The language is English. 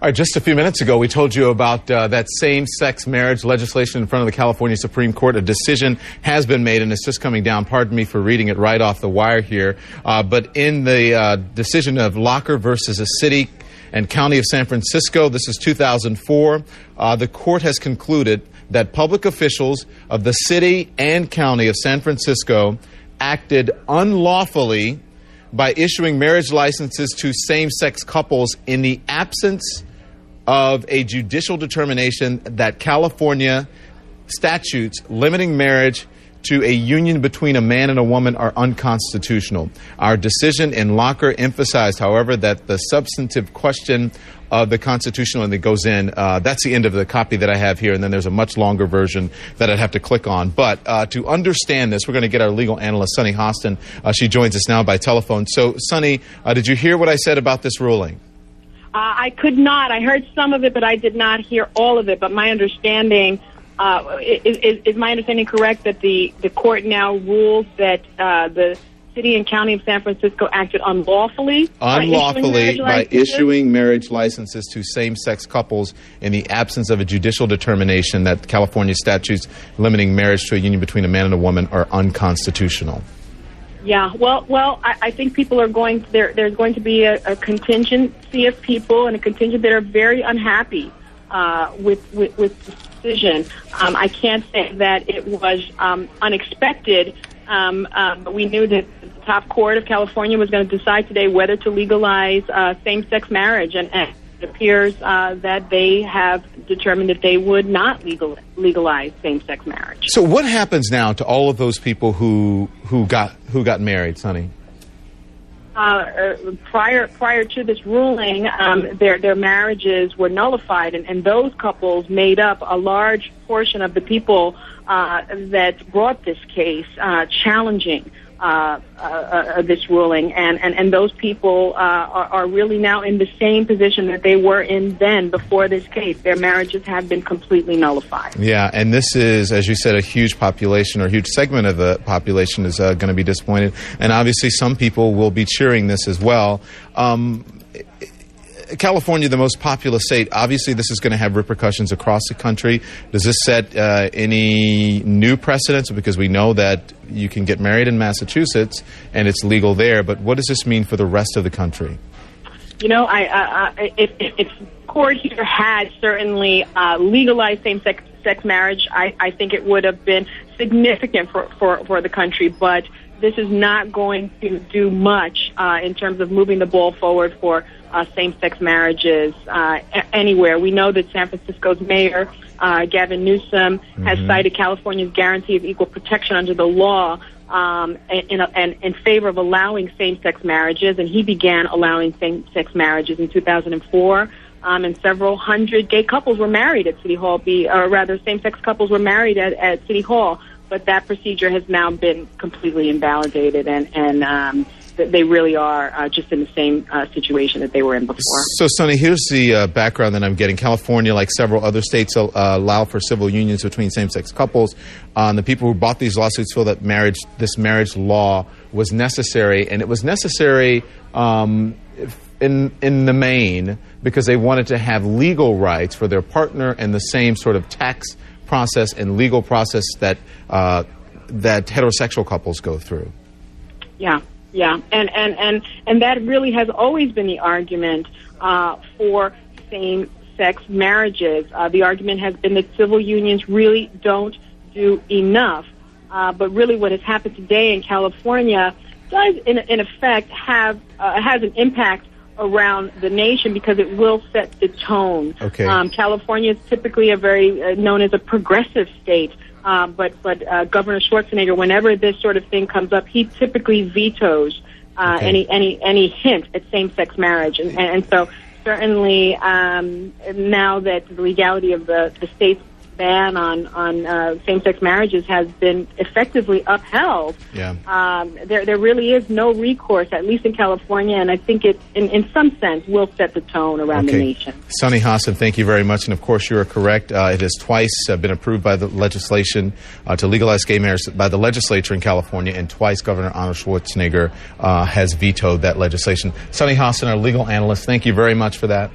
All right, just a few minutes ago, we told you about that same-sex marriage legislation in front of the California Supreme Court. A decision has been made, and it's just coming down. Pardon me for reading it right off the wire here. But in the decision of Locker versus the City and County of San Francisco, this is 2004, the court has concluded that public officials of the City and County of San Francisco acted unlawfully by issuing marriage licenses to same-sex couples in the absence of a judicial determination that California statutes limiting marriage to a union between a man and a woman are unconstitutional. Our decision in Locker emphasized, however, that the substantive question of the constitutional, and it goes in, that's the end of the copy that I have here, and then there's a much longer version that I'd have to click on. But to understand this, we're going to get our legal analyst, Sunny Hostin. She joins us now by telephone. So, Sunny, did you hear what I said about this ruling? I could not. I heard some of it, but I did not hear all of it. But my understanding, is my understanding correct that the court now rules that the City and County of San Francisco acted unlawfully? Unlawfully by issuing marriage licenses to same-sex couples in the absence of a judicial determination that California statutes limiting marriage to a union between a man and a woman are unconstitutional. Yeah, well, I think people are there's going to be a contingency of people and a contingent that are very unhappy with the decision. I can't say that it was unexpected, but we knew that the top court of California was going to decide today whether to legalize same-sex marriage, and it appears that they have determined that they would not legalize same-sex marriage. So what happens now to all of those people who got married, Sunny? Prior to this ruling, their marriages were nullified, and those couples made up a large portion of the people that brought this case, challenging this ruling, and those people are really now in the same position that they were in then before this case. Their marriages have been completely nullified. Yeah, and this is, as you said, a huge population, or a huge segment of the population is going to be disappointed, and obviously some people will be cheering this as well. California, the most populous state, obviously this is going to have repercussions across the country. Does this set any new precedents? Because we know that you can get married in Massachusetts and it's legal there, but what does this mean for the rest of the country? You know, if court here had certainly legalized same-sex marriage, I think it would have been significant for the country, but this is not going to do much in terms of moving the ball forward for same-sex marriages anywhere. We know that San Francisco's mayor, Gavin Newsom, has cited California's guarantee of equal protection under the law in favor of allowing same-sex marriages, and he began allowing same-sex marriages in 2004. And several hundred gay couples were married at City Hall, or rather same-sex couples were married at City Hall. But that procedure has now been completely invalidated, and they really are just in the same situation that they were in before. So, Sunny, here's the background that I'm getting. California, like several other states, allow for civil unions between same-sex couples. The people who bought these lawsuits feel that this marriage law was necessary, and it was necessary in the main because they wanted to have legal rights for their partner and the same sort of tax process and legal process that heterosexual couples go through. Yeah, and that really has always been the argument for same-sex marriages. The argument has been that civil unions really don't do enough. But really, what has happened today in California does, in effect, has an impact around the nation because it will set the tone. Okay. California is typically known as a progressive state, but Governor Schwarzenegger, whenever this sort of thing comes up, he typically vetoes any hint at same-sex marriage, and so certainly now that the legality of the state's ban on same-sex marriages has been effectively upheld, there really is no recourse, at least in California, and I think it, in some sense, will set the tone around the nation. Sunny Hostin, thank you very much, and of course you are correct. It has twice been approved by the legislation to legalize gay marriage by the legislature in California, and twice Governor Arnold Schwarzenegger has vetoed that legislation. Sunny Hostin, our legal analyst, thank you very much for that.